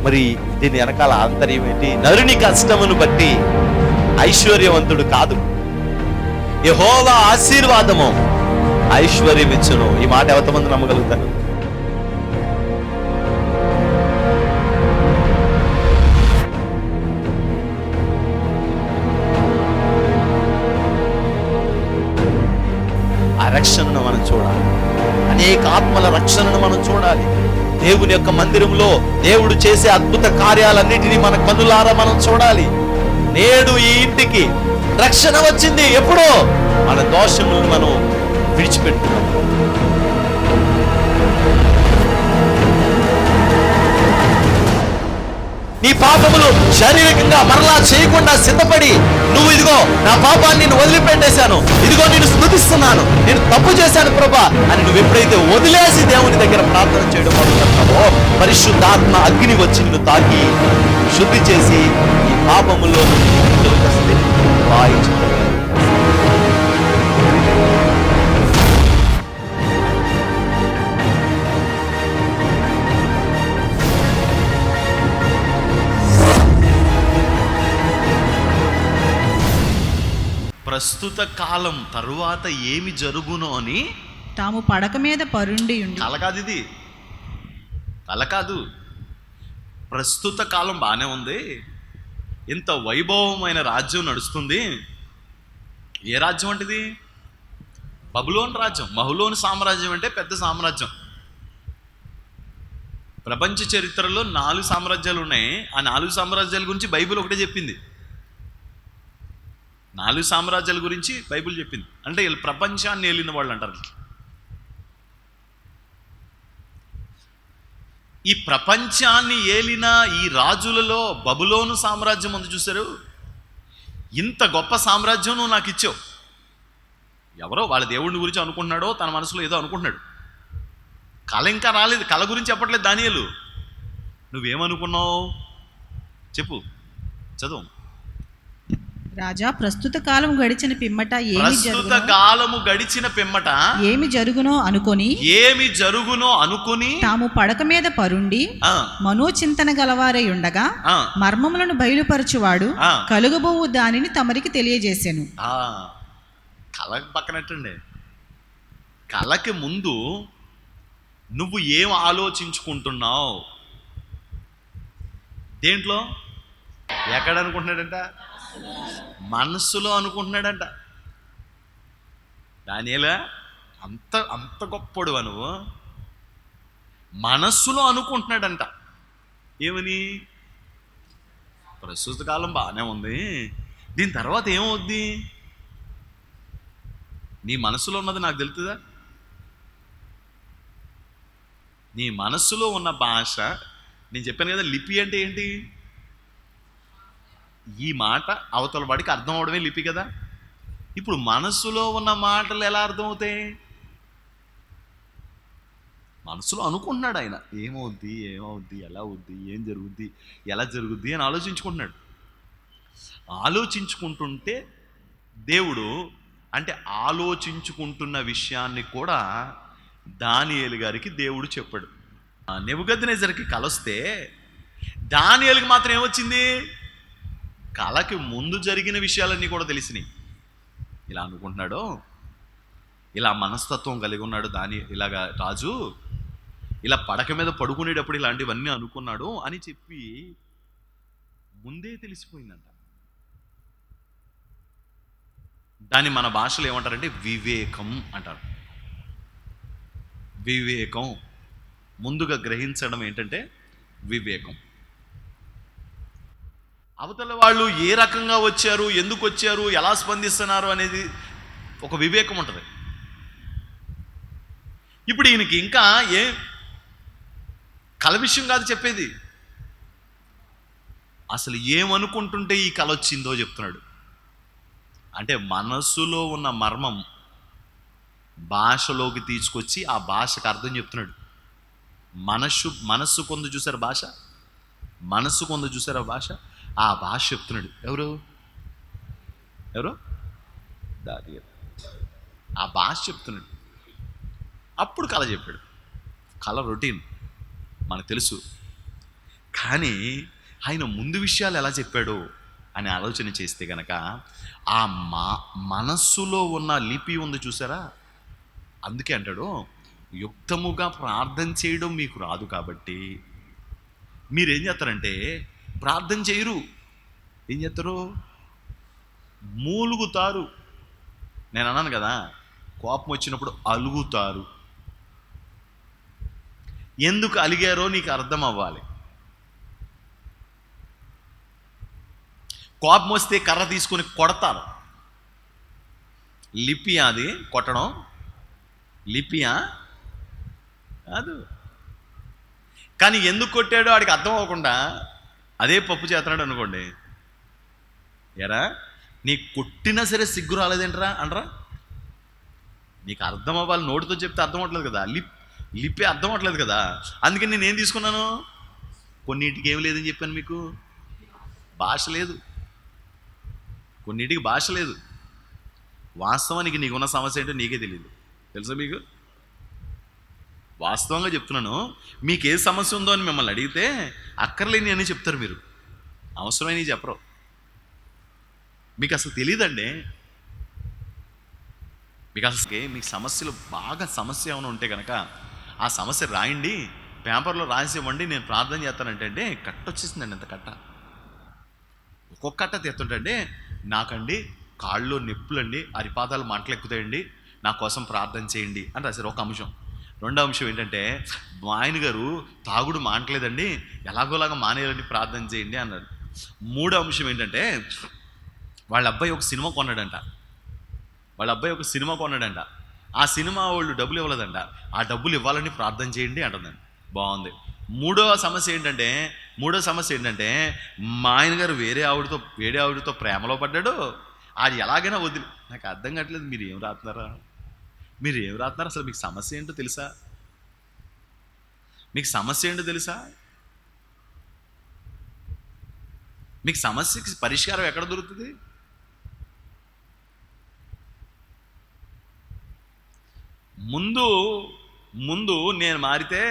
మరి దీని వెనకాల ఆంతర్యం ఏంటి? నరుని కష్టమును బట్టి ఐశ్వర్యవంతుడు కాదు, యెహోవా ఆశీర్వాదము ఐశ్వర్యం ఇచ్చును. ఈ మాట ఎంతమంది నమ్మగలుగుతారు? ఆ రక్షణను మనం చూడాలి, అనేక ఆత్మల రక్షణను మనం చూడాలి. దేవుని యొక్క మందిరంలో దేవుడు చేసే అద్భుత కార్యాలన్నిటినీ మన కన్నులారా మనం చూడాలి. నేడు ఈ ఇంటికి రక్షణ వచ్చింది. ఎప్పుడో మన దోషములను మనం విడిచిపెట్టుకున్నాం. నీ పాపములు శారీరకంగా మరలా చేయకుండా సిద్ధపడి, నువ్వు ఇదిగో నా పాపాన్ని నేను వదిలిపెట్టేశాను, ఇదిగో నేను స్తుతిస్తున్నాను, నేను తప్పు చేశాను ప్రభా అని నువ్వు ఎప్పుడైతే వదిలేసి దేవుని దగ్గర ప్రార్థన చేయడం మొదలుపెడతావో, పరిశుద్ధాత్మ అగ్ని వచ్చి నిన్ను తాకి శుద్ధి చేసి ఈ పాపములో ప్రస్తుత కాలం తరువాత ఏమి జరుగునో అని తాము పడక మీద పరుండి ఉండి. కల కాదు ఇది, కల కాదు. ప్రస్తుత కాలం బాగానే ఉంది, ఇంత వైభవమైన రాజ్యం నడుస్తుంది. ఏ రాజ్యం అంటే ఇది? బబులోను రాజ్యం. బబులోను సామ్రాజ్యం అంటే పెద్ద సామ్రాజ్యం. ప్రపంచ చరిత్రలో 4 సామ్రాజ్యాలు ఉన్నాయి. ఆ 4 సామ్రాజ్యాల గురించి బైబిల్ ఒకటే చెప్పింది. 4 సామ్రాజ్యాల గురించి బైబిల్ చెప్పింది. అంటే వీళ్ళు ప్రపంచాన్ని ఏలిన వాళ్ళు అంటారు. ఈ ప్రపంచాన్ని ఏలిన ఈ రాజులలో బబులోను సామ్రాజ్యం ఉంది చూశారు. ఇంత గొప్ప సామ్రాజ్యం నువ్వు నాకు ఇచ్చావు. ఎవరో వాళ్ళ దేవుడిని గురించి అనుకుంటున్నాడో, తన మనసులో ఏదో అనుకుంటున్నాడు. కళ ఇంకా రాలేదు, కళ గురించి చెప్పట్లేదు దానియేలు. నువ్వేమనుకున్నావు చెప్పు, చదువు. రాజా, ప్రస్తుత కాలం గడిచిన పిమ్మట ఏమి జరుగునో అనుకొని తాము పడక మీద పరుండి మనోచింతన గలవారై ఉండగా మర్మములను బయలుపరచువాడు కలుగబోవు దానిని తమరికి తెలియజేశాను. కళకి పక్కనట్టండి. కళకి ముందు నువ్వు ఏం ఆలోచించుకుంటున్నావు? దేంట్లో? ఎక్కడ అనుకుంటున్నాడంట? మనస్సులో అనుకుంటున్నాడంట. దానియేలా అంత అంత గొప్పడువా నువ్వు? మనస్సులో అనుకుంటున్నాడంట. ఏమని? ప్రస్తుత కాలం బాగానే ఉంది, దీని తర్వాత ఏమవుద్ది? నీ మనస్సులో ఉన్నది నాకు తెలుస్తుందా? నీ మనస్సులో ఉన్న భాష, నేను చెప్పాను కదా, లిపి అంటే ఏంటి? ఈ మాట అవతల వాడికి అర్థం అవడమే లిపి కదా. ఇప్పుడు మనస్సులో ఉన్న మాటలు ఎలా అర్థం అవుతాయి? మనసులో అనుకుంటున్నాడు ఆయన, ఏమవుద్ది, ఎలా అవుద్ది, ఏం జరుగుద్ది, ఎలా జరుగుద్ది అని ఆలోచించుకుంటున్నాడు. ఆలోచించుకుంటుంటే దేవుడు అంటే ఆలోచించుకుంటున్న విషయాన్ని కూడా దానియేలు గారికి దేవుడు చెప్పాడు. నెబుకద్నెజరుకి కల వస్తే దానియేలుకి మాత్రం ఏమొచ్చింది? కళకి ముందు జరిగిన విషయాలన్నీ కూడా తెలిసినాయి. ఇలా అనుకుంటున్నాడు, ఇలా మనస్తత్వం కలిగి ఉన్నాడు ఇలాగా రాజు, ఇలా పడక మీద పడుకునేటప్పుడు ఇలాంటివన్నీ అనుకున్నాడు అని చెప్పి ముందే తెలిసిపోయిందంట. దాన్ని మన భాషలో ఏమంటారంటే వివేకం అంటారు. వివేకం, ముందుగా గ్రహించడం ఏంటంటే వివేకం. అవతల వాళ్ళు ఏ రకంగా వచ్చారు, ఎందుకు వచ్చారు, ఎలా స్పందిస్తున్నారు అనేది ఒక వివేకం ఉంటుంది. ఇప్పుడు ఈయనకి ఇంకా కల విషయం కాదు చెప్పేది, అసలు ఏమనుకుంటుంటే ఈ కల వచ్చిందో చెప్తున్నాడు. అంటే మనస్సులో ఉన్న మర్మం భాషలోకి తీసుకొచ్చి ఆ భాషకు అర్థం చెప్తున్నాడు. మనస్సు కొందు చూసారు భాష, మనస్సు కొందు చూసారు భాష, ఆ భాష చెప్తున్నాడు. ఎవరు దానియేలు ఆ భాష చెప్తున్నాడు. అప్పుడు కళ చెప్పాడు. కళ రొటీన్ మనకు తెలుసు. కానీ ఆయన ముందు విషయాలు ఎలా చెప్పాడు అని ఆలోచన చేస్తే గనక ఆ మనస్సులో ఉన్న లిపి ఉంది చూసారా, అందుకే అంటాడు యుక్తముగా ప్రార్థన చేయడం మీకు రాదు కాబట్టి మీరేం చేస్తారంటే ప్రార్థన చేయరు, ఏం చేస్తారు, మూలుగుతారు. నేను అన్నాను కదా, కోపం వచ్చినప్పుడు అలుగుతారు. ఎందుకు అలిగారో నీకు అర్థం అవ్వాలి. కోపం వస్తే కర్ర తీసుకొని కొడతారు. లిపియా అది కొట్టడం? లిపియా కాదు. కానీ ఎందుకు కొట్టాడో వాడికి అర్థం అవ్వకుండా అదే పప్పు చేస్తున్నాడు అనుకోండి, ఎరా నీ కొట్టినా సరే సిగ్గు రాలేదేంట్రా అనరా? నీకు అర్థం అవ్వాలి, నోటితో చెప్తే అర్థం అవ్వట్లేదు కదా, లిపి అర్థం అవ్వట్లేదు కదా. అందుకని నేనేం తీసుకున్నాను, కొన్నిటికి ఏం లేదని చెప్పాను మీకు, భాష లేదు, కొన్నిటికి భాష లేదు. వాస్తవానికి నీకున్న సమస్య ఏంటో నీకే తెలియదు, తెలుసా మీకు? వాస్తవంగా చెప్తున్నాను, మీకు ఏ సమస్య ఉందో అని మిమ్మల్ని అడిగితే అక్కర్లేని అని చెప్తారు మీరు, అవసరమైనవి చెప్పరు. మీకు అసలు తెలియదండి. మీకు సమస్యలు బాగా సమస్య ఏమైనా ఉంటే కనుక ఆ సమస్య రాయండి, పేపర్లో రాసి ఇవ్వండి, నేను ప్రార్థన చేస్తానంటే కట్ట వచ్చేసిందండి. ఎంత కట్ట, ఒక్కొక్క కట్ట తీస్తుంటే నాకండి కాళ్ళలో నొప్పులండి, అరిపాదాలు మంటలు ఎక్కుతాయండి, నా కోసం ప్రార్థన చేయండి అని రాశారు ఒక అంశం. రెండో అంశం ఏంటంటే మా ఆయన గారు తాగుడు మానట్లేదండి, ఎలాగోలాగా మానేయాలని ప్రార్థన చేయండి అన్నారు. మూడో అంశం ఏంటంటే వాళ్ళ అబ్బాయి ఒక సినిమా కొన్నాడంట, ఆ సినిమా వాళ్ళు డబ్బులు ఇవ్వలేదంట, ఆ డబ్బులు ఇవ్వాలని ప్రార్థన చేయండి అంటుందండి. బాగుంది. మూడో సమస్య ఏంటంటే మా ఆయన గారు వేరే ఆవిడతో ప్రేమలో పడ్డాడు, అది ఎలాగైనా వదిలి. నాకు అర్థం కావట్లేదు, మీరు ఏం రాస్తున్నారా అసలు మీకు సమస్య ఏంటో తెలుసా? మీకు సమస్యకి పరిష్కారం ఎక్కడ దొరుకుతుంది? ముందు నేను మారితే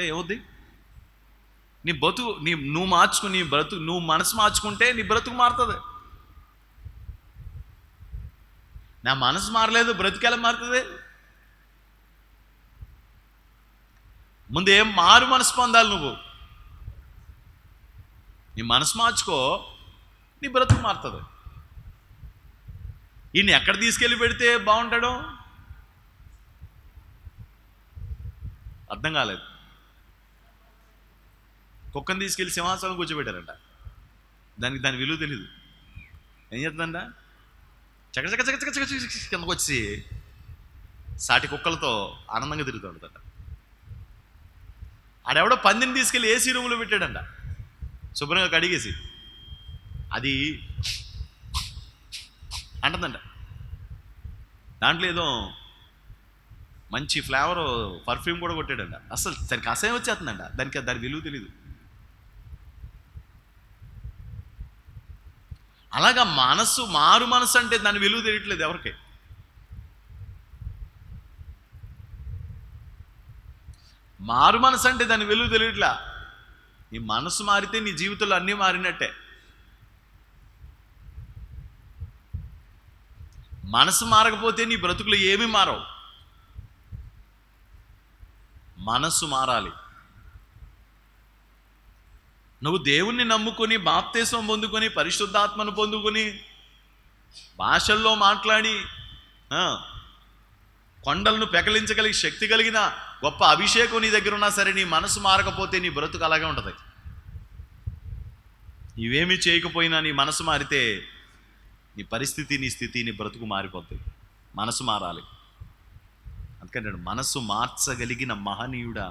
ఏమవుద్ది? నువ్వు మనసు మార్చుకుంటే నీ బ్రతుకు మారుతుంది. నా మనసు మారలేదు, బ్రతుకెలా మారుతుంది? ముందు ఏం మారు మనసు పొందాలి. నువ్వు నీ మనసు మార్చుకో, నీ బ్రతుకు మారుతుంది. ఈయన ఎక్కడ తీసుకెళ్ళి పెడితే బాగుంటాడో అర్థం కాలేదు. కుక్కని తీసుకెళ్ళి సింహాసనం కూర్చోబెట్టారంట, దాని విలువ తెలీదు. ఏం చేస్తుందంట, చకచక కిందకు వచ్చి సాటి కుక్కలతో ఆనందంగా తిరుగుతూ ఉంటుందంట. ఆడెవడో పందిని తీసుకెళ్ళి ఏసీ రూమ్లో పెట్టాడంట, శుభ్రంగా కడిగేసి, అది అంటుందంట. దాంట్లో ఏదో మంచి ఫ్లేవర్ పర్ఫ్యూమ్ కూడా కొట్టాడంట. అసలు దానికి అసహ్యం వచ్చేస్తుందంట, దాని విలువ తెలీదు. అలాగా మారు మనసు అంటే దాని విలువ తెలియట్లేదు ఎవరికి. మారు మనసు అంటే దాని విలువ తెలియట్లా. నీ మనసు మారితే నీ జీవితంలో అన్నీ మారినట్టే. మనసు మారకపోతే నీ బ్రతుకులు ఏమీ మారవు. మనసు మారాలి. నువ్వు దేవుణ్ణి నమ్ముకొని బాప్తిసం పొందుకొని పరిశుద్ధాత్మను పొందుకొని భాషల్లో మాట్లాడి కొండలను పెకలించగలిగి శక్తి కలిగిన గొప్ప అభిషేకం నీ దగ్గర ఉన్నా సరే నీ మనసు మారకపోతే నీ బ్రతుకు అలాగే ఉంటుంది. నీవేమీ చేయకపోయినా నీ మనసు మారితే నీ పరిస్థితి, నీ స్థితి, నీ బ్రతుకు మారిపోతాయి. మనసు మారాలి. అందుకంటాడు మనసు మార్చగలిగిన మహనీయుడా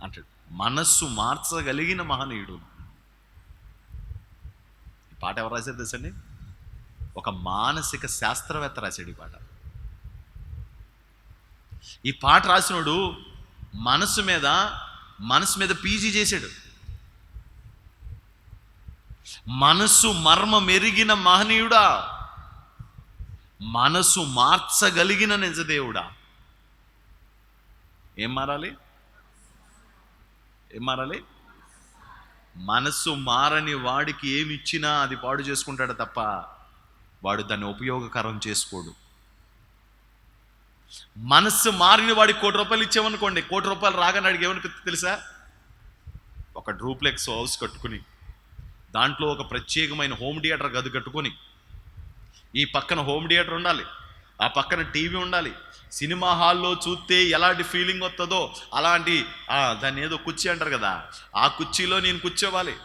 అంటాడు. మనస్సు మార్చగలిగిన మహనీయుడు. ఈ పాట ఎవరు రాశారు తెలుసండి? ఒక మానసిక శాస్త్రవేత్త రాశాడు ఈ పాట. ఈ పాట రాసినోడు మనసు మీద పీజీ చేశాడు. మనసు మర్మం ఎరిగిన మహనీయుడా, మనసు మార్చగలిగిన నిజదేవుడా. ఏం మారాలి? ఏం మారాలి? మనస్సు మారని వాడికి ఏమి ఇచ్చినా అది పాడు చేసుకుంటాడు తప్ప వాడు దాన్ని ఉపయోగకరం చేసుకోడు. మనస్సు మారిన వాడికి ₹1,00,00,000 ఇచ్చామనుకోండి, ₹1,00,00,000 రాగానే అడిగి ఏమనిపిస్తుంది తెలుసా? ఒక డూప్లెక్స్ హౌస్ కట్టుకుని దాంట్లో ఒక ప్రత్యేకమైన హోమ్ థియేటర్ గది కట్టుకొని, ఈ పక్కన హోమ్ థియేటర్ ఉండాలి, ఆ పక్కన టీవీ ఉండాలి. సినిమా హాల్లో చూస్తే ఎలాంటి ఫీలింగ్ వస్తుందో అలాంటి దాన్ని ఏదో కుర్చీ అంటారు కదా, ఆ కుర్చీలో నేను కూర్చోవాలి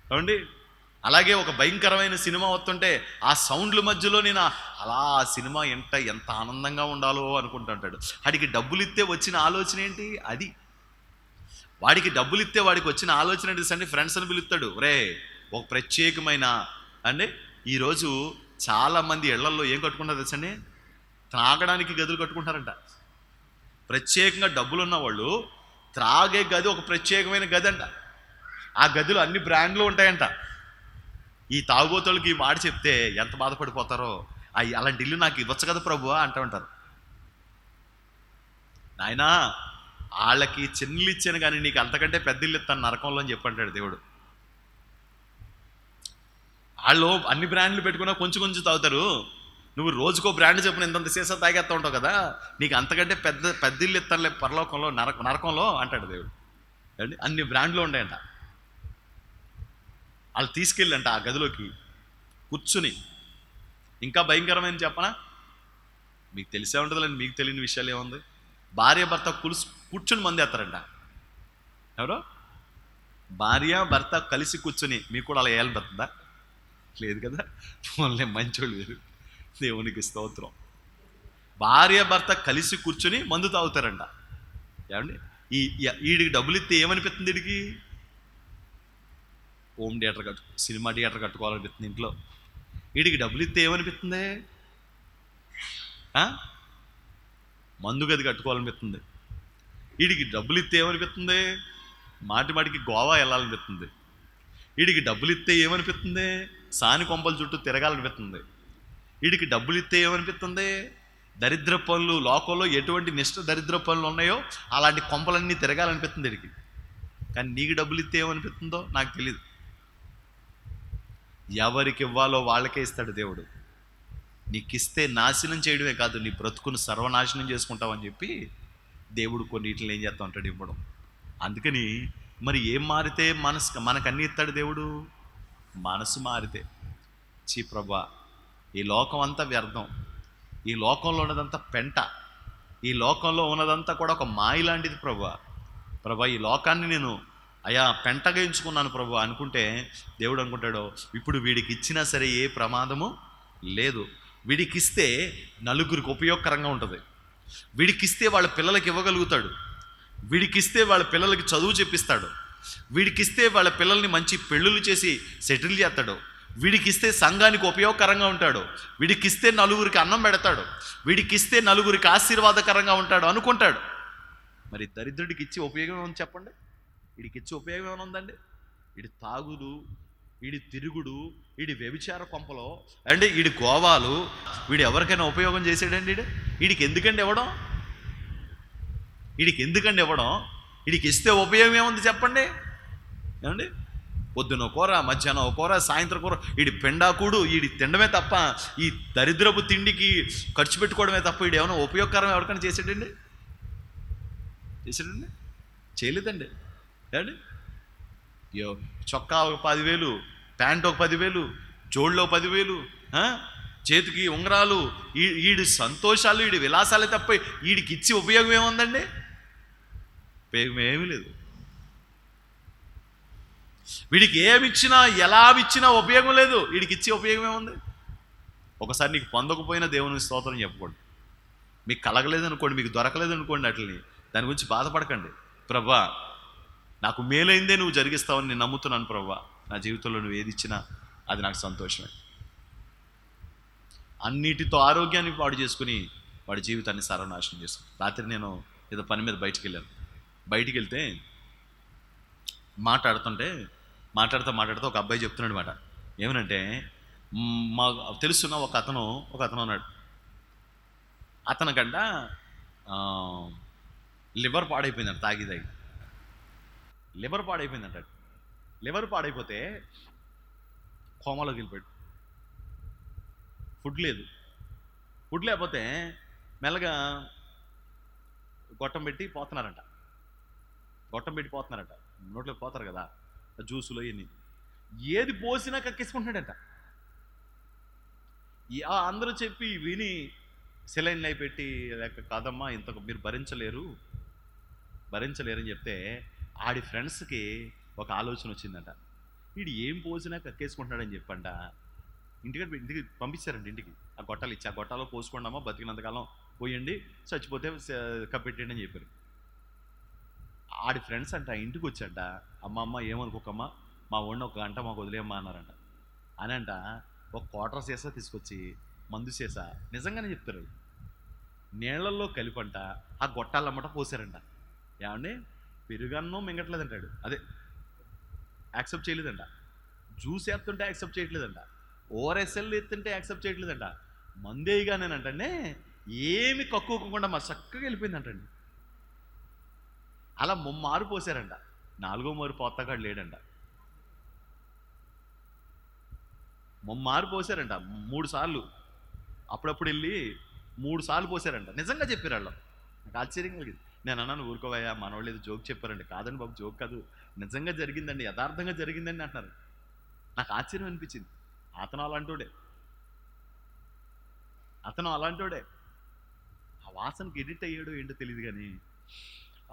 ఏమండి. అలాగే ఒక భయంకరమైన సినిమా వస్తుంటే ఆ సౌండ్ల మధ్యలో నేను అలా ఆ సినిమా ఎంత ఆనందంగా ఉండాలో అనుకుంటుంటాడు. వాడికి డబ్బులు ఇస్తే వచ్చిన ఆలోచన ఏంటి? అది వాడికి డబ్బులు ఇస్తే వాడికి వచ్చిన ఆలోచన ఏంటి అంటే ఫ్రెండ్స్ని పిలుస్తాడు. రే ఒక ప్రత్యేకమైన అంటే ఈరోజు చాలామంది ఇళ్లల్లో ఏం కట్టుకుంటారు తెలుసండి? త్రాగడానికి గదులు కట్టుకుంటారంట. ప్రత్యేకంగా డబ్బులు ఉన్న వాళ్ళు త్రాగే గది ఒక ప్రత్యేకమైన గది అంట. ఆ గదిలో అన్ని బ్రాండ్లు ఉంటాయంట. ఈ తాగుబోతులకి ఈ మాట చెప్తే ఎంత బాధపడిపోతారో, అలాంటి ఇల్లు నాకు ఇవ్వచ్చు కదా ప్రభువా అంటూ ఉంటారు. నాయనా వాళ్ళకి చిన్నలు ఇచ్చాను కానీ నీకు అంతకంటే పెద్ద ఇల్లు ఇస్తాను నరకంలో అని చెప్పంటాడు దేవుడు. వాళ్ళు అన్ని బ్రాండ్లు పెట్టుకున్నా కొంచెం కొంచెం తాగుతారు. నువ్వు రోజుకో బ్రాండ్ చెప్పిన ఇంత సీసా తాగేస్తూ ఉంటావు కదా, నీకు అంతకంటే పెద్ద ఇల్లు ఇస్తానులే పరలోకంలో నరకంలో అంటాడు దేవుడు. అండి అన్ని బ్రాండ్లు ఉంటాయంట. వాళ్ళు తీసుకెళ్ళంట ఆ గదిలోకి కూర్చుని. ఇంకా భయంకరమైన చెప్పనా, మీకు తెలిసే ఉంటుందిలేండి, మీకు తెలియని విషయాలు ఏముంది? భార్య భర్త కూర్చుని మందేస్తారంట. ఎవరో భార్య భర్త కలిసి కూర్చుని. మీకు కూడా అలా వేయాలని పడుతుందా? లేదు కదా, వాళ్ళే మంచోళ్ళు వేరు. దేవునికి స్తోత్రం. భార్య భర్త కలిసి కూర్చుని మందు తాగుతారంట. ఏమండి వీడికి డబ్బులు ఇస్తే ఏమనిపిస్తుంది? వీడికి హోమ్ థియేటర్ సినిమా థియేటర్ కట్టుకోవాలనిపిస్తుంది ఇంట్లో. వీడికి డబ్బులు ఇస్తే ఏమనిపిస్తుంది? మందు గది కట్టుకోవాలనిపిస్తుంది. వీడికి డబ్బులు ఇస్తే ఏమనిపిస్తుంది? మాటికి గోవా వెళ్ళాలనిపిస్తుంది. వీడికి డబ్బులు ఇస్తే ఏమనిపిస్తుంది? సాని కొంపల చుట్టూ తిరగాలనిపిస్తుంది. వీడికి డబ్బులు ఇస్తే ఏమనిపిస్తుంది? దరిద్ర పనులు, లోకంలో ఎటువంటి నిష్ఠ దరిద్ర పనులు ఉన్నాయో అలాంటి కొంపలన్నీ తిరగాలనిపిస్తుంది వీడికి. కానీ నీకు డబ్బులు ఇస్తే ఏమనిపిస్తుందో నాకు తెలియదు. ఎవరికి ఇవ్వాలో వాళ్ళకే ఇస్తాడు దేవుడు. నీకు ఇస్తే నాశనం చేయడమే కాదు, నీ బ్రతుకును సర్వనాశనం చేసుకుంటావని చెప్పి దేవుడు కొన్నిటిని ఏం చేస్తూ ఉంటాడు? ఇవ్వడం. అందుకని మరి ఏం మారితే మనకు అన్నీ ఇస్తాడు దేవుడు? మనసు మారితే. ప్రభా ఈ లోకం అంతా వ్యర్థం, ఈ లోకంలో ఉన్నదంతా పెంట, ఈ లోకంలో ఉన్నదంతా కూడా ఒక మాయ లాంటిది ప్రభా ఈ లోకాన్ని నేను పెంటగా ఎంచుకున్నాను ప్రభు అనుకుంటే దేవుడు అనుకుంటాడు, ఇప్పుడు వీడికి ఇచ్చినా సరే ఏ ప్రమాదము లేదు. వీడికిస్తే నలుగురికి ఉపయోగకరంగా ఉంటుంది. వీడికిస్తే వాళ్ళ పిల్లలకి ఇవ్వగలుగుతాడు. వీడికిస్తే వాళ్ళ పిల్లలకి చదువు చెప్పిస్తాడు. వీడికిస్తే వాళ్ళ పిల్లల్ని మంచి పెళ్ళిళ్ళు చేసి సెటిల్ చేస్తాడు. వీడికిస్తే సంఘానికి ఉపయోగకరంగా ఉంటాడు. వీడికిస్తే నలుగురికి అన్నం పెడతాడు. వీడికిస్తే నలుగురికి ఆశీర్వాదకరంగా ఉంటాడు అనుకుంటాడు. మరి దరిద్రుడికి ఇచ్చి ఉపయోగం ఏమని చెప్పండి? వీడికి ఇచ్చే ఉపయోగం ఏమైనా ఉందండి? వీడి తాగుడు, వీడి తిరుగుడు, వీడి వ్యభిచార కొంపలో అంటే వీడి గోవాలు, వీడు ఎవరికైనా ఉపయోగం చేసాడండి? వీడికి ఎందుకండి ఇవ్వడం? వీడికి ఇస్తే ఉపయోగం ఏముంది చెప్పండి? ఏమండి పొద్దున కూర, మధ్యాహ్నం కూర, సాయంత్రం కూర, వీడి పెండాకుడు, వీడి తినడమే తప్ప ఈ దరిద్రపు తిండికి ఖర్చు పెట్టుకోవడమే తప్ప వీడు ఏమైనా ఉపయోగకరం ఎవరికైనా చేసాడండి? చేయలేదండి. ఏమండి చొక్కా ఒక 10,000, ప్యాంట్ ఒక 10,000, జోళ్ళో 10,000, చేతికి ఉంగరాలు, వీడి సంతోషాలు, వీడి విలాసాలే తప్ప వీడికి ఇచ్చి ఉపయోగం ఏముందండి? ఉపయోగం ఏమీ లేదు. వీడికి ఏమిచ్చినా ఎలా ఇచ్చినా ఉపయోగం లేదు. వీడికి ఇచ్చే ఉపయోగం ఏముంది? ఒకసారి నీకు పొందకపోయినా దేవుని స్తోత్రం చెప్పకూడదు. మీకు కలగలేదనుకోండి, మీకు దొరకలేదనుకోండి, అట్లని దాని గురించి బాధపడకండి. ప్రభా నాకు మేలైందే నువ్వు జరిగిస్తావని నేను నమ్ముతున్నాను ప్రభా. నా జీవితంలో నువ్వు ఏది ఇచ్చినా అది నాకు సంతోషమే. అన్నిటితో ఆరోగ్యాన్ని పాడు చేసుకుని వాడి జీవితాన్ని సర్వనాశనం చేస్తాను. రాత్రి నేను ఏదో పని మీద బయటికి వెళ్తే మాట్లాడుతూ ఒక అబ్బాయి చెప్తున్నాడు మాట. ఏమనంటే మా తెలుసున్న ఒక అతను ఉన్నాడు. అతనికంట లివర్ పాడైపోయిందంట తాగి. లివర్ పాడైపోయింది అంటాడు. లివర్ పాడైపోతే కోమాలోకి వెళ్ళిపోయాడు. ఫుడ్ లేదు. ఫుడ్ లేకపోతే మెల్లగా గొట్టం పెట్టి పోతున్నారంట. నోట్లోకి పోతారు కదా జ్యూసులో ఇన్ని, ఏది పోసినా కక్కేసుకుంటున్నాడంట. అందరూ చెప్పి విని సెలైన్లు అయి పెట్టి, లేక కాదమ్మా ఇంతకు మీరు భరించలేరు అని చెప్తే ఆడి ఫ్రెండ్స్కి ఒక ఆలోచన వచ్చిందంట. వీడు ఏం పోసినా కక్కేసుకుంటున్నాడని చెప్పంట ఇంటికి పంపించారండి. ఇంటికి ఆ గొట్టాలు ఇచ్చి, ఆ గొట్టాలో పోసుకోండమ్మా, బతికినంతకాలం పోయండి, చచ్చిపోతే కప్పెట్టండి అని చెప్పారు. ఆడి ఫ్రెండ్స్ అంట ఇంటికి వచ్చాట, అమ్మ ఏమనుకోకమ్మా, మా వాడిని ఒక గంట మాకు వదిలేయమ్మా అన్నారంట. అని అంట ఒక క్వార్టర్ సీసా తీసుకొచ్చి, మందు సీసా, నిజంగానే చెప్తారు, నీళ్లలో కలిపంట ఆ గొట్టాలమ్మట పోసారంట. ఏమండి పెరుగన్నం మింగట్లేదంటాడు, అదే యాక్సెప్ట్ చేయలేదంట. జ్యూస్ ఎత్తుంటే యాక్సెప్ట్ చేయట్లేదంట. ఓఆర్ఎస్ఎల్ ఎత్తుంటే యాక్సెప్ట్ చేయట్లేదంట. మందేగానేనంటే ఏమి కక్కుకోకుండా మా చక్కగా వెళ్ళిపోయిందంటండి. అలా ముమ్మారు పోసారంట. 4వ మారు పోతాకాడు లేడంట. ముమ్మారు పోసారంట, 3 సార్లు. అప్పుడప్పుడు వెళ్ళి 3 సార్లు పోసారంట. నిజంగా చెప్పారు వాళ్ళు. నాకు ఆశ్చర్యంగా కలిగింది. నేను అన్నాను, ఊరుకోవయ్యా మనవాళ్ళు ఏదో జోక్ చెప్పారండి. కాదండి బాబు, జోక్ కాదు, నిజంగా జరిగిందండి, యథార్థంగా జరిగిందండి అంటున్నారు. నాకు ఆశ్చర్యం అనిపించింది. అతను అలాంటోడే. ఆ వాసనకి ఎడిట్ అయ్యాడో ఏంటో తెలియదు కానీ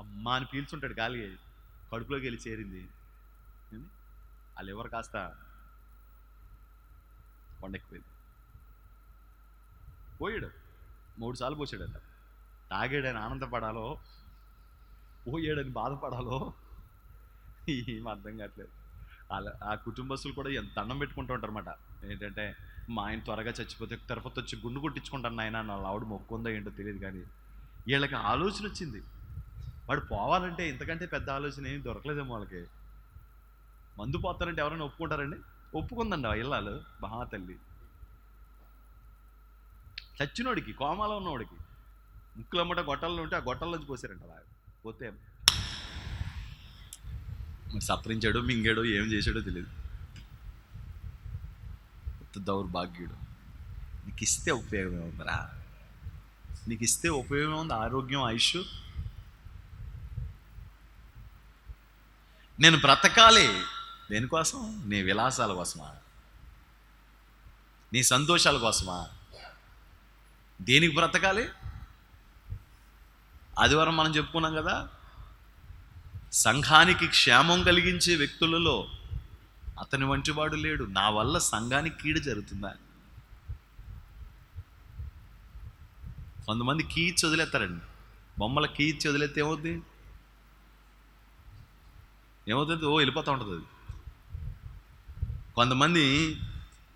అమ్మా అని పీల్చుంటాడు, గాలి కడుపులోకి వెళ్ళి చేరింది. ఆ లివర్ కాస్త కొండెక్కిపోయింది. పోయాడు. 3 సార్లు పోసాడంట. తాగాడని ఆనందపడాలో, పోయాడని బాధపడాలో ఏం అర్థం కావట్లేదు. ఆ కుటుంబస్తులు కూడా ఎంత దండం పెట్టుకుంటూ ఉంటారన్నమాట. ఏంటంటే మా ఆయన త్వరగా చచ్చిపోతే తిరుపతి వచ్చి గుండు కొట్టించుకుంటాను నాయన, నా ఆవిడ మొక్కుందో ఏంటో తెలియదు. కానీ వీళ్ళకి ఆలోచన వచ్చింది, వాడు పోవాలంటే ఇంతకంటే పెద్ద ఆలోచన ఏం దొరకలేదేమో వాళ్ళకి. మందు పోతారంటే ఎవరైనా ఒప్పుకుంటారండి? ఒప్పుకుందండి ఆ ఇల్లాలు మహాతల్లి. చచ్చినోడికి, కోమాలో ఉన్నవాడికి ముక్కులమ్మట గొట్టాల్లో ఉంటే ఆ గొట్టాల్లోంచి పోసారంట. అలా పోతే మరి సపరించాడో మింగాడో ఏం చేశాడో తెలియదు. దౌర్భాగ్యుడు. నీకు ఇస్తే ఉపయోగమే ఉందరా, నీకు ఇస్తే ఉపయోగమే ఉంది. ఆరోగ్యం, ఆయుష్. నేను బ్రతకాలి దేనికోసం? నీ విలాసాల కోసమా? నీ సంతోషాల కోసమా? దేనికి బ్రతకాలి? ఆదివారం మనం చెప్పుకున్నాం కదా, సంఘానికి క్షేమం కలిగించే వ్యక్తులలో అతని వంటి వాడు లేడు. నా వల్ల సంఘానికి కీడు జరుగుతుందా? కొంతమంది కీచి వదిలేస్తారండి. బొమ్మల కీచి వదిలేస్తే ఏమవుతుంది? వెళ్ళిపోతూ ఉంటుంది అది. కొంతమంది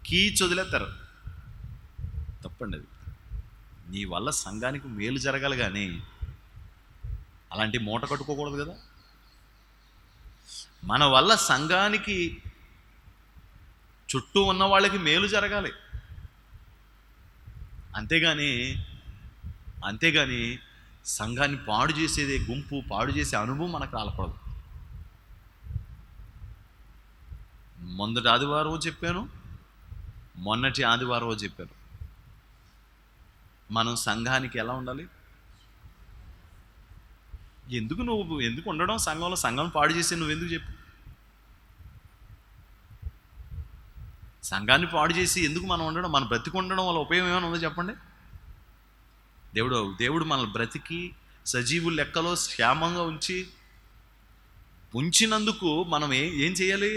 కీచి వదిలేస్తారు. తప్పండి అది. నీ వల్ల సంఘానికి మేలు జరగాలి కానీ అలాంటి మూట కట్టుకోకూడదు కదా. మన వల్ల సంఘానికి చుట్టూ ఉన్న వాళ్ళకి మేలు జరగాలి. అంతేగాని సంఘాన్ని పాడు చేసేదే గుంపు, పాడు చేసే అనుభవం మనకు రాలకూడదు. మొన్నటి ఆదివారం చెప్పాను, మొన్నటి ఆదివారం చెప్పాను. మనం సంఘానికి ఎలా ఉండాలి? ఎందుకు ఉండడం సంఘంలో? సంఘం పాడు చేసి నువ్వెందుకు చెప్పు? సంఘాన్ని పాడు చేసి ఎందుకు మనం ఉండడం? మన బ్రతికి ఉండడం వల్ల ఉపయోగం ఏమైనా ఉందో చెప్పండి. దేవుడు మనల్ని బ్రతికి సజీవుల లెక్కలో క్షేమంగా ఉంచినందుకు మనం ఏం చేయాలి?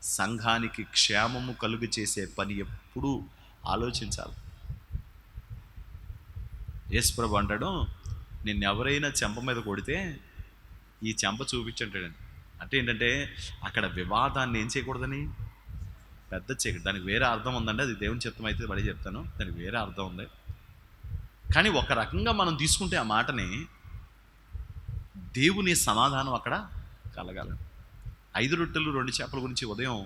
సంఘానికి క్షేమము కలుగు చేసే పని ఎప్పుడూ ఆలోచించాలి. యేసుప్రభు అంటాడు, నిన్నెవరైనా చెంప మీద కొడితే ఈ చెంప చూపించంటాడండి. అంటే ఏంటంటే అక్కడ వివాదాన్ని ఏం చేయకూడదని, పెద్ద చేయకూడదు. దానికి వేరే అర్థం ఉందండి. అది దేవుని చిత్తం అయితే పడి చెప్తాను, దానికి వేరే అర్థం ఉంది. కానీ ఒక రకంగా మనం తీసుకుంటే ఆ మాటని దేవుని సమాధానం అక్కడ కలగాలి. 5 రొట్టెలు 2 చేపల గురించి ఉదయం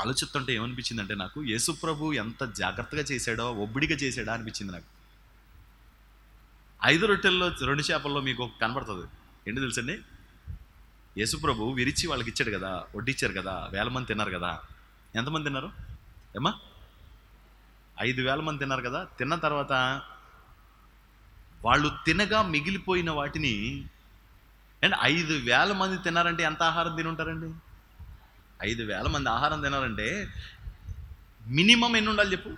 ఆలోచిస్తుంటే ఏమనిపించిందంటే, నాకు యేసుప్రభు ఎంత జాగ్రత్తగా చేశాడో, ఒబ్బిడిగా చేశాడా అనిపించింది నాకు. 5 రొట్టెల్లో 2 చేపల్లో మీకు కనబడుతుంది ఏంటి తెలుసండి, యేసుప్రభు విరిచి వాళ్ళకి ఇచ్చాడు కదా, వడ్డిచ్చారు కదా, 1000 మంది తిన్నారు కదా. ఎంతమంది తిన్నారు ఏమ్మా? 5,000 మంది తిన్నారు కదా. తిన్న తర్వాత వాళ్ళు తినగా మిగిలిపోయిన వాటిని, అండ్ 5,000 మంది తిన్నారంటే ఎంత ఆహారం తిని ఉంటారండి? 5,000 మంది ఆహారం తినారంటే మినిమం ఎన్ని ఉండాలి చెప్పు?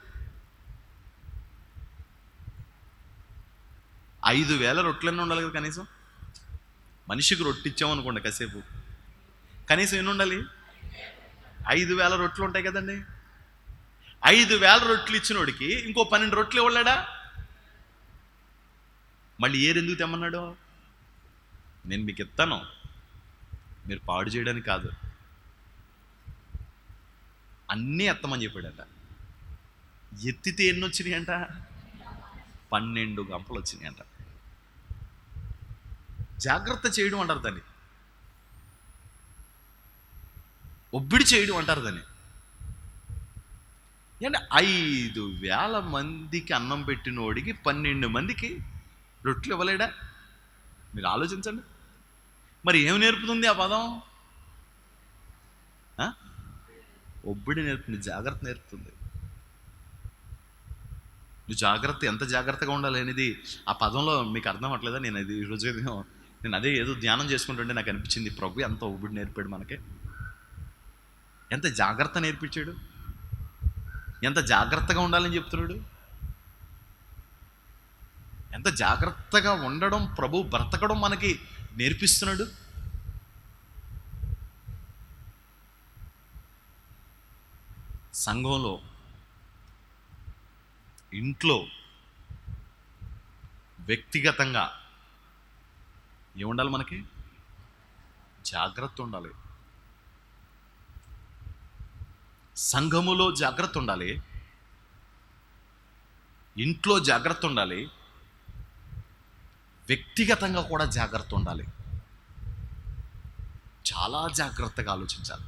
5,000 రొట్టెలన్నీ ఉండాలి కదా కనీసం. మనిషికి రొట్టె ఇచ్చామనుకోండి కాసేపు, కనీసం ఎన్ని ఉండాలి? 5,000 రొట్టెలు ఉంటాయి కదండి. 5,000 రొట్టెలు ఇచ్చినోడికి ఇంకో 12 రొట్టెలు ఇవ్వలేడా? మళ్ళీ ఎందుకు తెమ్మన్నాడు? నేను మీకు ఇస్తాను, మీరు పాడు చేయడానికి కాదు, అన్నీ ఎత్తమని చెప్పాడంట. ఎత్తితే ఎన్ని వచ్చినాయి అంట? 12 గంపలు వచ్చినాయి అంట. జాగ్రత్త చేయడం అంటారు దాన్ని, ఒబ్బిడి చేయడం అంటారు దాన్ని. అంటే 5,000 మందికి అన్నం పెట్టినోడికి 12 మందికి రొట్టెలు ఇవ్వలేడా? మీరు ఆలోచించండి. మరి ఏమి నేర్పుతుంది ఆ పదం? ఒబ్బిడి నేర్పుతుంది, జాగ్రత్త నేర్పుతుంది. నువ్వు జాగ్రత్త, ఎంత జాగ్రత్తగా ఉండాలి అనేది ఆ పదంలో మీకు అర్థం అవ్వట్లేదా? నేను అది ఈరోజు నేను అదే ఏదో ధ్యానం చేసుకుంటుంటే నాకు అనిపించింది, ప్రభు ఎంత ఒబ్బిడి నేర్పాడు మనకి, ఎంత జాగ్రత్త నేర్పించాడు, ఎంత జాగ్రత్తగా ఉండాలని చెప్తున్నాడు. ఎంత జాగ్రత్తగా ఉండడం, ప్రభు బ్రతకడం మనకి నేర్పిస్తున్నాడు. సంఘంలో, ఇంట్లో, వ్యక్తిగతంగా ఏముండాలి మనకి? జాగ్రత్త ఉండాలి. సంఘములో జాగ్రత్త ఉండాలి, ఇంట్లో జాగ్రత్త ఉండాలి, వ్యక్తిగతంగా కూడా జాగ్రత్త ఉండాలి. చాలా జాగ్రత్తగా ఆలోచించాలి.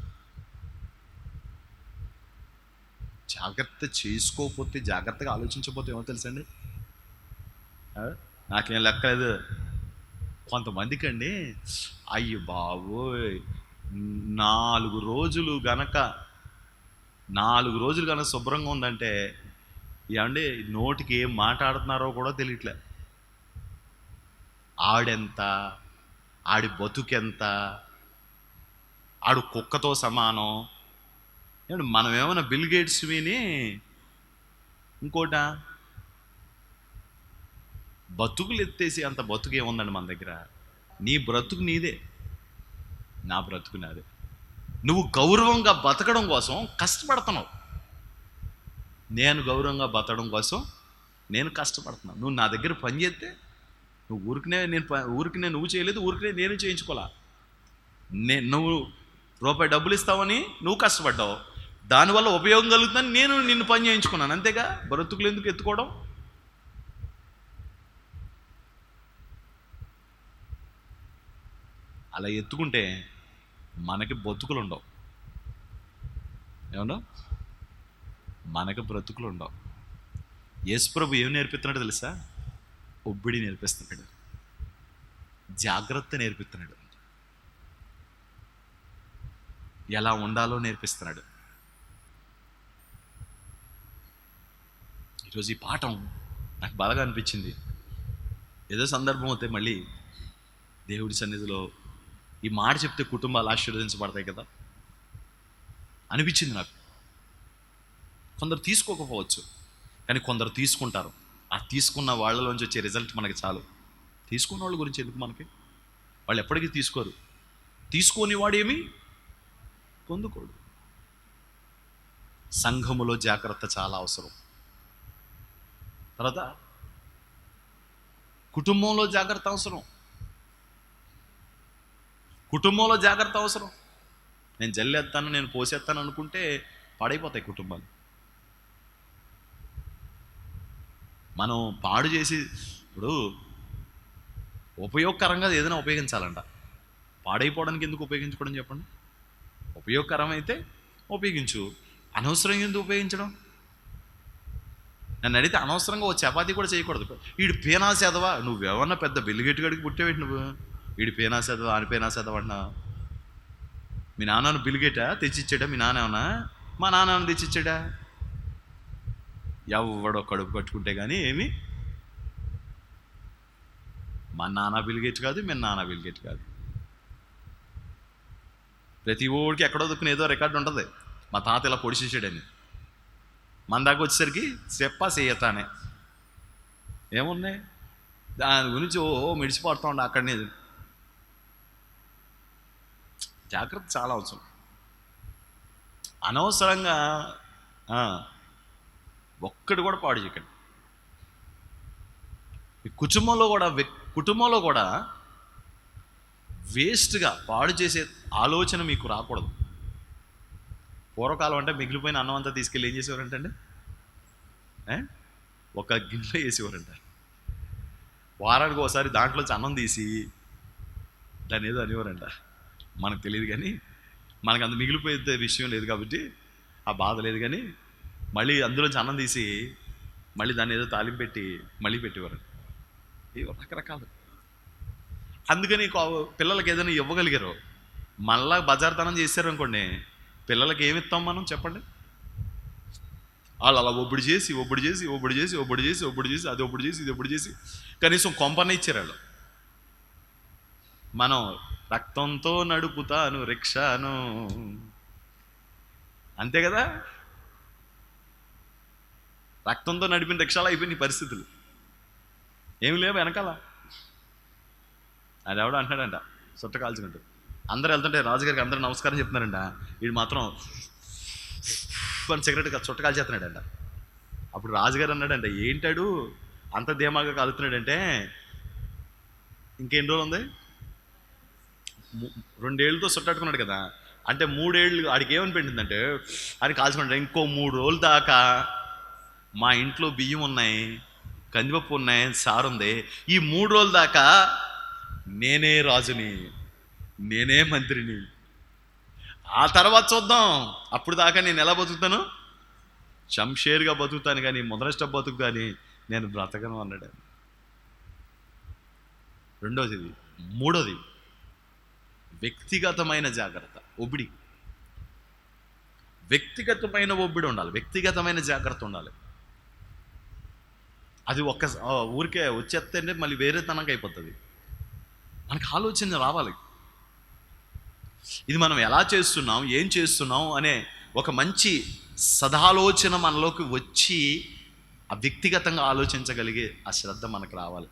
జాగ్రత్త చేసుకోకపోతే, జాగ్రత్తగా ఆలోచించకపోతే ఏమో తెలుసండి, నాకేం లెక్కలేదు. కొంతమందికి అండి, అయ్యో బాబోయ్, 4 రోజులు గనక శుభ్రంగా ఉందంటే ఏమండి, నోటికి ఏం మాట్లాడుతున్నారో కూడా తెలియట్లే. ఆడెంత, ఆడి బతుకెంత, ఆడు కుక్కతో సమానం. ఏమండి, మనం ఏమైనా బిల్ గేట్స్ విని ఇంకోట బతుకులు ఎత్తేసి అంత బతుకు ఏముందండి మన దగ్గర? నీ బ్రతుకు నీదే, నా బ్రతుకు నాదే. నువ్వు గౌరవంగా బతకడం కోసం కష్టపడుతున్నావు, నేను గౌరవంగా బతకడం కోసం నేను కష్టపడుతున్నాను. నువ్వు నా దగ్గర పని చేస్తే నువ్వు ఊరికినే నువ్వు చేయలేదు, ఊరికినే నేను చేయించుకోలే. నువ్వు రూపాయి డబ్బులు ఇస్తావని నువ్వు కష్టపడ్డావు, దానివల్ల ఉపయోగం కలుగుతుందని నేను నిన్ను పని చేయించుకున్నాను. అంతేగా, బ్రతుకులు ఎందుకు ఎత్తుకోవడం? అలా ఎత్తుకుంటే మనకి బతుకులు ఉండవు. ఏమన్నా మనకి బ్రతుకులు ఉండవు. యేసుప్రభు ఏం నేర్పిస్తున్నాడు తెలుసా? ఒబ్బిడి నేర్పిస్తున్నాడు, జాగ్రత్త నేర్పిస్తున్నాడు, ఎలా ఉండాలో నేర్పిస్తున్నాడు. ఈరోజు ఈ పాఠం నాకు బాగా అనిపించింది. ఏదో సందర్భం అయితే మళ్ళీ దేవుడి సన్నిధిలో ఈ మాట చెప్తే కుటుంబాలు ఆశీర్వదించబడతాయి కదా అనిపించింది నాకు. కొందరు తీసుకోకపోవచ్చు, కానీ కొందరు తీసుకుంటారు. ఆ తీసుకున్న వాళ్ళలోంచి వచ్చే రిజల్ట్ మనకి చాలు. తీసుకున్న వాళ్ళ గురించి ఎందుకు మనకి? వాళ్ళు ఎప్పటికీ తీసుకోరు. తీసుకొని వాడేమి పొందుకోడు. సంఘములో జాగ్రత్త చాలా అవసరం. తర్వాత కుటుంబంలో జాగ్రత్త అవసరం. కుటుంబంలో జాగ్రత్త అవసరం. నేను జల్లేస్తాను, నేను పోసేస్తాను అనుకుంటే పాడైపోతాయి కుటుంబాలు. మనం పాడు చేసి, ఇప్పుడు ఉపయోగకరంగా ఏదైనా ఉపయోగించాలంట, పాడైపోవడానికి ఎందుకు ఉపయోగించుకోవడం చెప్పండి? ఉపయోగకరమైతే ఉపయోగించు, అనవసరంగా ఎందుకు ఉపయోగించడం? నన్ను అడిగితే అనవసరంగా ఓ చపాతీ కూడా చేయకూడదు. వీడు పీనా సేదవా, నువ్వేమన్నా పెద్ద బెల్లిగెట్టుగడికి పుట్టేవేటి? నువ్వు వీడి పేనా శాతం ఆని పేనా శాతం అన్నా. మీ నాన్నను బిల్గేటా తెచ్చిచ్చాడా? మీ నాన్న ఏమన్నా మా నాన్నను తెచ్చిచ్చాడా? ఎవడో కడుపు కట్టుకుంటే కానీ ఏమి మా నాన్న బిల్గేట్ కాదు, మీ నాన్న బిల్గేట్ కాదు. ప్రతి ఓడికి ఎక్కడో దుక్కున ఏదో రికార్డు ఉంటుంది, మా తాత ఇలా పొడిచేసాడని. మన దాకా వచ్చేసరికి చెప్పా చేయతానే ఏమున్నాయి దాని గురించి మిడిచిపోతూ ఉండే అక్కడనే. జాగ్రత్త చాలా అవసరం. అనవసరంగా ఒక్కటి కూడా పాడు చేయకండి. మీ కుటుంబంలో కూడా వేస్ట్గా పాడు చేసే ఆలోచన మీకు రాకూడదు. పూర్వకాలం అంటే మిగిలిపోయిన అన్నం అంతా తీసుకెళ్ళి ఏం చేసేవారంటే ఒక గిన్నెలో వేసేవారంట. వారానికి ఒకసారి దాంట్లోంచి అన్నం తీసి దాన్ని ఏదో అనేవారంట. మనకు తెలియదు కానీ, మనకు అంత మిగిలిపోయే విషయం లేదు కాబట్టి ఆ బాధ లేదు. కానీ మళ్ళీ అందులోంచి అన్నం తీసి మళ్ళీ దాన్ని ఏదో తాలింపు పెట్టి మళ్ళీ పెట్టేవారంట. ఇవి రకరకాలు. అందుకని పిల్లలకి ఏదైనా ఇవ్వగలిగారు, మళ్ళా బజార్తనం చేశారు అనుకోండి, పిల్లలకి ఏమి ఇస్తాం మనం చెప్పండి? వాళ్ళు అలా ఒప్పుడు చేసి అది ఒప్పుడు చేసి ఇది ఒప్పుడు చేసి కనీసం కొంపనే ఇచ్చారు వాళ్ళు. మనం రక్తంతో నడుపుతాను రిక్షాను, అంతే కదా? రక్తంతో నడిపిన రిక్షాలు అయిపోయిన పరిస్థితులు ఏమి లేవు వెనకాల. అది ఎవడో అంటున్నాడంట, చుట్ట కాల్చుకుంటూ అందరూ వెళ్తుంటే రాజుగారికి అందరూ నమస్కారం చెప్తున్నారంట, వీడు మాత్రం సిగరెట్ చుట్ట కాల్చేస్తున్నాడంట. అప్పుడు రాజుగారు అన్నాడంట, ఏంటాడు అంత ధీమాగా కాలుతున్నాడంటే, ఇంకెన్ని రోజులు ఉంది, 2 ఏళ్ళతో చుట్టట్టుకున్నాడు కదా, అంటే 3 ఏళ్ళు ఆడికి ఏమని పెట్టిందంటే అని కాల్చుకుంటాడు. ఇంకో 3 రోజుల దాకా మా ఇంట్లో బియ్యం ఉన్నాయి, కందిపప్పు ఉన్నాయి, సారు ఉంది, ఈ 3 రోజుల దాకా నేనే రాజుని, నేనే మంత్రిని, ఆ తర్వాత చూద్దాం, అప్పుడు దాకా నేను ఎలా బతుకుతాను, శంషేర్గా బతుకుతాను కానీ మొదలష్ట బతుకు కానీ నేను బ్రతకను అన్నాడు. రెండోది. మూడోది వ్యక్తిగతమైన జాగ్రత్త, ఒబ్బిడి. వ్యక్తిగతమైన ఒబ్బిడి ఉండాలి, వ్యక్తిగతమైన జాగ్రత్త ఉండాలి. అది ఊరికే వచ్చేస్తే మళ్ళీ వేరే తనంగా అయిపోతుంది. మనకు ఆలోచన రావాలి, ఇది మనం ఎలా చేస్తున్నాం, ఏం చేస్తున్నాం అనే ఒక మంచి సదాలోచన మనలోకి వచ్చి ఆ వ్యక్తిగతంగా ఆలోచించగలిగే ఆ శ్రద్ధ మనకు రావాలి.